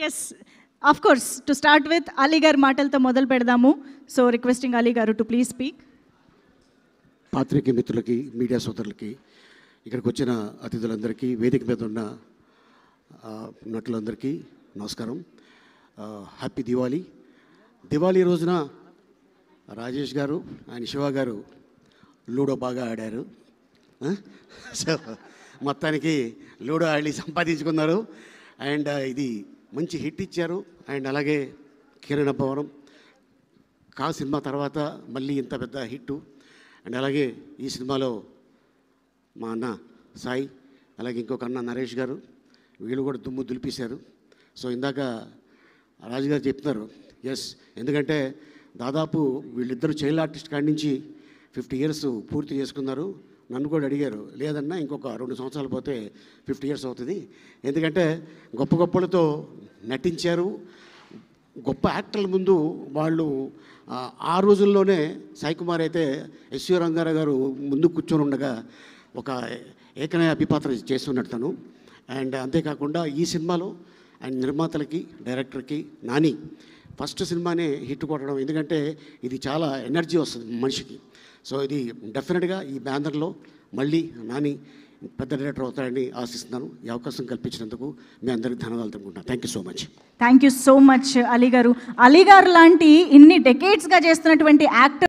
Yes, of course. To start with Ali గారి మాటలతో మొదలు పెడదాము. సో రిక్వెస్టింగ్ అలీ గారు టు ప్లీజ్ స్పీక్. పాత్రికేయ మిత్రులకి, మీడియా సోదరులకి, ఇక్కడికి వచ్చిన అతిథులందరికీ, వేదిక మీద ఉన్న నటులందరికీ నమస్కారం. హ్యాపీ దివాళీ. దివాళీ రోజున రాజేష్ గారు ఆయన శివ గారు లూడో బాగా ఆడారు. సో మొత్తానికి లూడో ఆడి సంపాదించుకున్నారు. అండ్ ఇది మంచి హిట్ ఇచ్చారు. అండ్ అలాగే కిరణ్ భవనం కా సినిమా తర్వాత మళ్ళీ ఇంత పెద్ద హిట్టు. అండ్ అలాగే ఈ సినిమాలో మా అన్న సాయి, అలాగే ఇంకొక అన్న నరేష్ గారు, వీళ్ళు కూడా దుమ్ము దులిపేశారు. సో ఇందాక రాజుగారు చెప్తున్నారు, ఎస్, ఎందుకంటే దాదాపు వీళ్ళిద్దరూ చైల్డ్ ఆర్టిస్ట్ కాడి నుంచి 50 years పూర్తి చేసుకున్నారు. నన్ను కూడా అడిగారు, లేదన్నా ఇంకొక 2 సంవత్సరాలు పోతే 50 years అవుతుంది, ఎందుకంటే గొప్ప గొప్పలతో నటించారు. గొప్ప యాక్టర్ల ముందు వాళ్ళు ఆ రోజుల్లోనే సాయి కుమార్ అయితే ఎస్వి రంగారావు గారు ముందు కూర్చొని ఉండగా ఒక ఏకనయ అభిపాత్ర చేస్తున్నట్టు తను. అండ్ అంతేకాకుండా ఈ సినిమాలో ఆయన నిర్మాతలకి, డైరెక్టర్కి, నాని ఫస్ట్ సినిమానే హిట్ కొట్టడం, ఎందుకంటే ఇది చాలా ఎనర్జీ వస్తుంది మనిషికి. సో ఇది డెఫినెట్గా ఈ బ్యానర్లో మళ్ళీ నాని పెద్ద డైరెక్టర్ అవుతారని ఆశిస్తున్నాను. ఈ అవకాశం కల్పించినందుకు మీ అందరికీ ధన్యవాదాలు తెలుపుకుంటున్నాను. Thank you so much. Thank you so much Ali గారు. అలీ గారు లాంటి ఇన్ని డెకేడ్స్గా చేస్తున్నటువంటి యాక్టర్